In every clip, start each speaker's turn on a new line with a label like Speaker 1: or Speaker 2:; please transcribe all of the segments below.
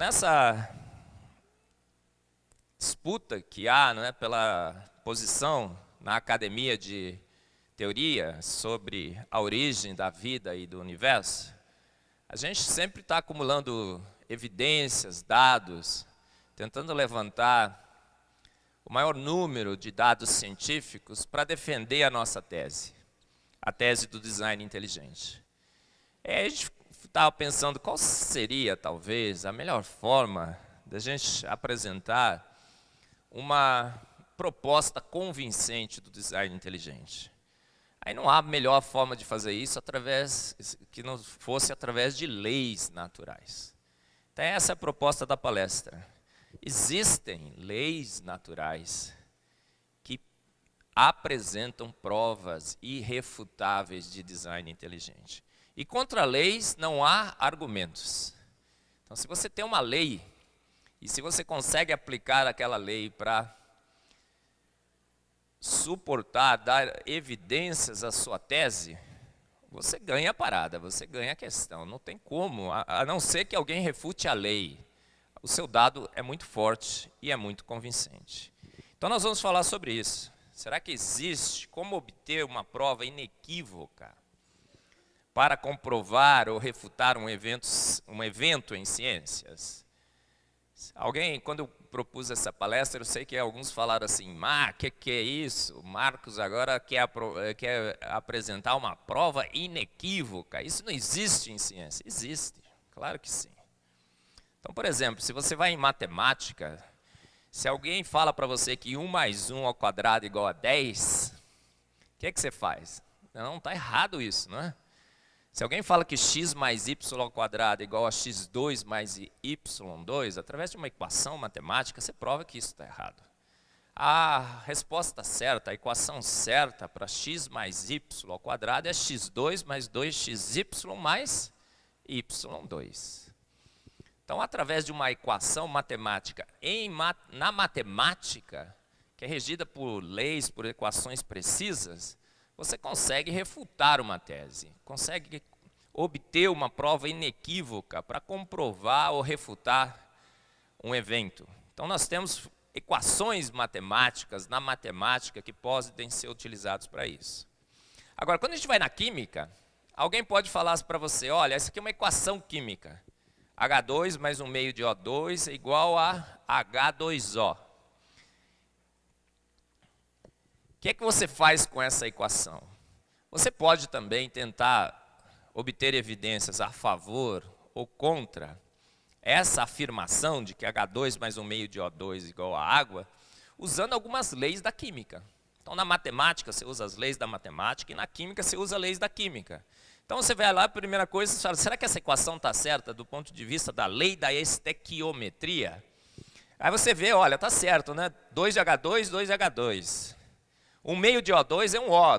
Speaker 1: nessa disputa que há, não é, pela posição na academia de teoria sobre a origem da vida e do universo, a gente sempre está acumulando evidências, dados, tentando levantar o maior número de dados científicos para defender a nossa tese, a tese do design inteligente. A gente estava pensando qual seria, talvez, a melhor forma da gente apresentar uma proposta convincente do design inteligente. Aí não há melhor forma de fazer isso que não fosse através de leis naturais. Então essa é a proposta da palestra. Existem leis naturais que apresentam provas irrefutáveis de design inteligente. E contra leis não há argumentos. Então, se você tem uma lei, e se você consegue aplicar aquela lei para suportar, dar evidências à sua tese, você ganha a parada, você ganha a questão. Não tem como, a não ser que alguém refute a lei. O seu dado é muito forte e é muito convincente. Então, nós vamos falar sobre isso. Será que existe como obter uma prova inequívoca para comprovar ou refutar um evento em ciências? Alguém, quando eu propus essa palestra, eu sei que alguns falaram assim, que é isso? O Marcos agora quer apresentar uma prova inequívoca. Isso não existe em ciência. Existe, claro que sim. Então, por exemplo, se você vai em matemática, se alguém fala para você que 1 mais 1 ao quadrado é igual a 10, o que você faz? Não, está errado isso, não é? Se alguém fala que x mais y ao quadrado é igual a x2 mais y2, através de uma equação matemática, você prova que isso está errado. A resposta certa, a equação certa para x mais y ao quadrado é x2 mais 2xy mais y2. Então, através de uma equação matemática, na matemática, que é regida por leis, por equações precisas, você consegue refutar uma tese, consegue obter uma prova inequívoca para comprovar ou refutar um evento. Então, nós temos equações matemáticas na matemática que podem ser utilizadas para isso. Agora, quando a gente vai na química, alguém pode falar para você, olha, essa aqui é uma equação química. H2 mais 1 meio de O2 é igual a H2O. O que é que você faz com essa equação? Você pode também tentar obter evidências a favor ou contra essa afirmação de que H2 mais 1 meio de O2 é igual a água, usando algumas leis da química. Então, na matemática, você usa as leis da matemática e na química, você usa as leis da química. Então, você vai lá, a primeira coisa, você fala, será que essa equação está certa do ponto de vista da lei da estequiometria? Aí você vê, olha, está certo, né? 2 de H2, 2 de H2. 1 meio de O2 é um O.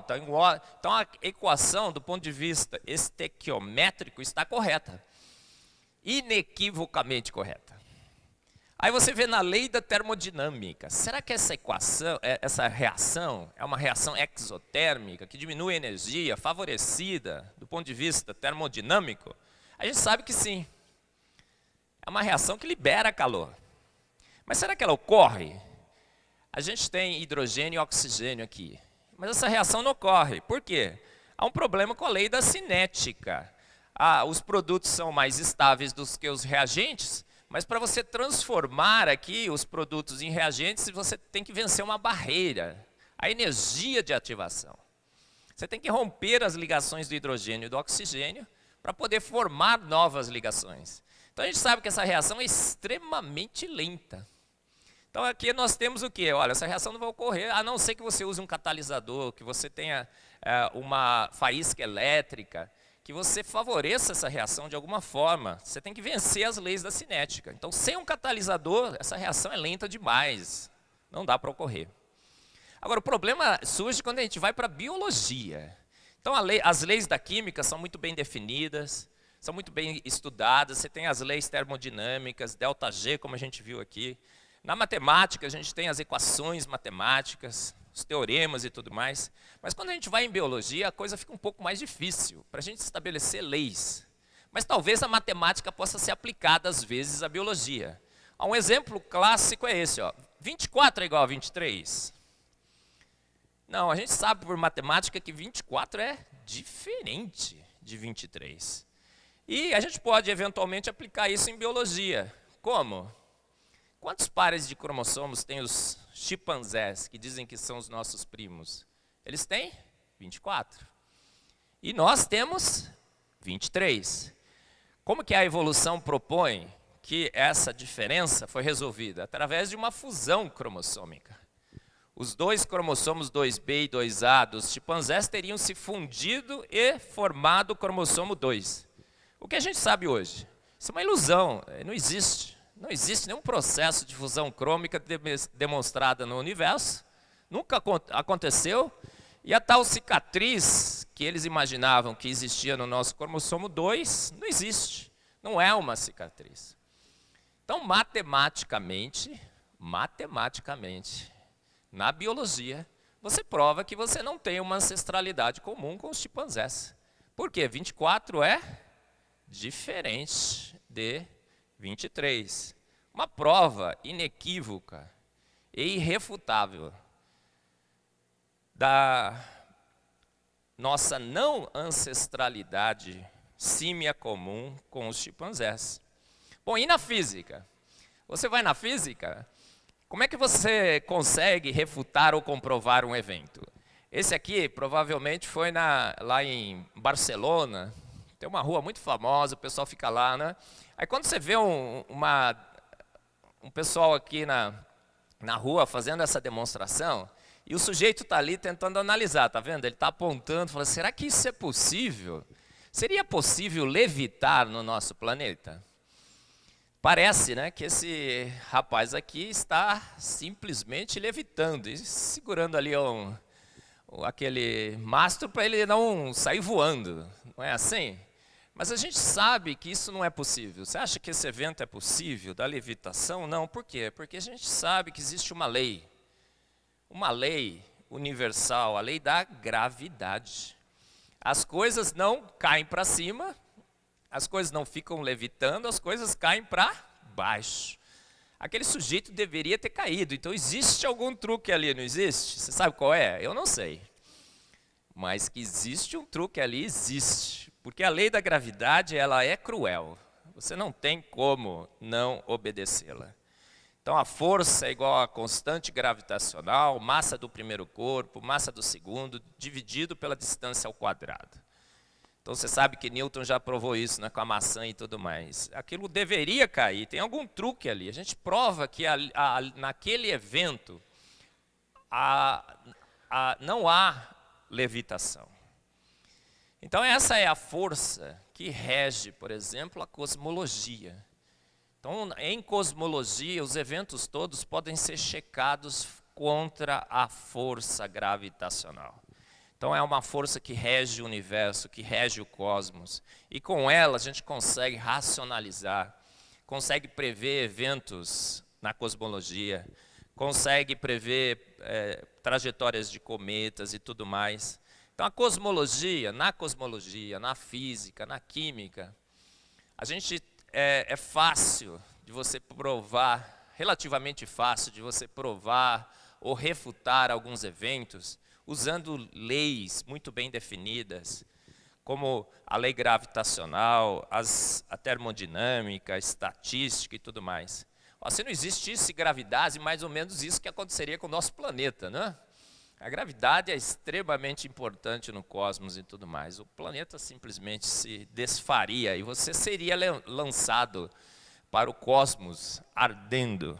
Speaker 1: Então, a equação, do ponto de vista estequiométrico, está correta. Inequivocamente correta. Aí você vê na lei da termodinâmica. Será que essa reação é uma reação exotérmica, que diminui a energia, favorecida do ponto de vista termodinâmico? A gente sabe que sim. É uma reação que libera calor. Mas será que ela ocorre? A gente tem hidrogênio e oxigênio aqui. Mas essa reação não ocorre. Por quê? Há um problema com a lei da cinética. Os produtos são mais estáveis do que os reagentes, mas para você transformar aqui os produtos em reagentes, você tem que vencer uma barreira, a energia de ativação. Você tem que romper as ligações do hidrogênio e do oxigênio para poder formar novas ligações. Então a gente sabe que essa reação é extremamente lenta. Então aqui nós temos o quê? Olha, essa reação não vai ocorrer, a não ser que você use um catalisador, que você tenha uma faísca elétrica, que você favoreça essa reação de alguma forma. Você tem que vencer as leis da cinética. Então, sem um catalisador, essa reação é lenta demais. Não dá para ocorrer. Agora, o problema surge quando a gente vai para a biologia. Então, as leis da química são muito bem definidas, são muito bem estudadas. Você tem as leis termodinâmicas, ΔG, como a gente viu aqui. Na matemática, a gente tem as equações matemáticas, os teoremas e tudo mais. Mas quando a gente vai em biologia, a coisa fica um pouco mais difícil para a gente estabelecer leis. Mas talvez a matemática possa ser aplicada às vezes à biologia. Um exemplo clássico é esse, ó. 24 é igual a 23? Não, a gente sabe por matemática que 24 é diferente de 23. E a gente pode eventualmente aplicar isso em biologia. Como? Quantos pares de cromossomos têm os chimpanzés, que dizem que são os nossos primos? Eles têm 24. E nós temos 23. Como que a evolução propõe que essa diferença foi resolvida? Através de uma fusão cromossômica. Os dois cromossomos 2B e 2A dos chimpanzés teriam se fundido e formado o cromossomo 2. O que a gente sabe hoje? Isso é uma ilusão, não existe. Não existe nenhum processo de fusão crômica demonstrada no universo. Nunca aconteceu. E a tal cicatriz que eles imaginavam que existia no nosso cromossomo 2, não existe. Não é uma cicatriz. Então, matematicamente, na biologia, você prova que você não tem uma ancestralidade comum com os chimpanzés. Por quê? 24 é diferente de 23. Uma prova inequívoca e irrefutável da nossa não ancestralidade símia comum com os chimpanzés. Bom, e na física? Você vai na física, como é que você consegue refutar ou comprovar um evento? Esse aqui provavelmente foi lá em Barcelona, tem uma rua muito famosa, o pessoal fica lá, né? Aí quando você vê um pessoal aqui na rua fazendo essa demonstração, e o sujeito está ali tentando analisar, tá vendo? Ele está apontando, falando, será que isso é possível? Seria possível levitar no nosso planeta? Parece, né, que esse rapaz aqui está simplesmente levitando e segurando ali aquele mastro para ele não sair voando, não é assim? Mas a gente sabe que isso não é possível. Você acha que esse evento é possível, da levitação? Não, por quê? Porque a gente sabe que existe uma lei universal, a lei da gravidade. As coisas não caem para cima, as coisas não ficam levitando, as coisas caem para baixo. Aquele sujeito deveria ter caído, então existe algum truque ali, não existe? Você sabe qual é? Eu não sei. Mas que existe um truque ali, existe. Porque a lei da gravidade, ela é cruel. Você não tem como não obedecê-la. Então, a força é igual à constante gravitacional, massa do primeiro corpo, massa do segundo, dividido pela distância ao quadrado. Então, você sabe que Newton já provou isso, né, com a maçã e tudo mais. Aquilo deveria cair, tem algum truque ali. A gente prova que naquele evento não há levitação. Então, essa é a força que rege, por exemplo, a cosmologia. Então, em cosmologia, os eventos todos podem ser checados contra a força gravitacional. Então, é uma força que rege o universo, que rege o cosmos. E com ela, a gente consegue racionalizar, consegue prever eventos na cosmologia, consegue prever trajetórias de cometas e tudo mais. Então, na física, na química, a gente é fácil de você provar, relativamente fácil de você provar ou refutar alguns eventos usando leis muito bem definidas, como a lei gravitacional, a termodinâmica, a estatística e tudo mais. Se não existisse gravidade, mais ou menos isso que aconteceria com o nosso planeta, né? A gravidade é extremamente importante no cosmos e tudo mais. O planeta simplesmente se desfaria e você seria lançado para o cosmos ardendo.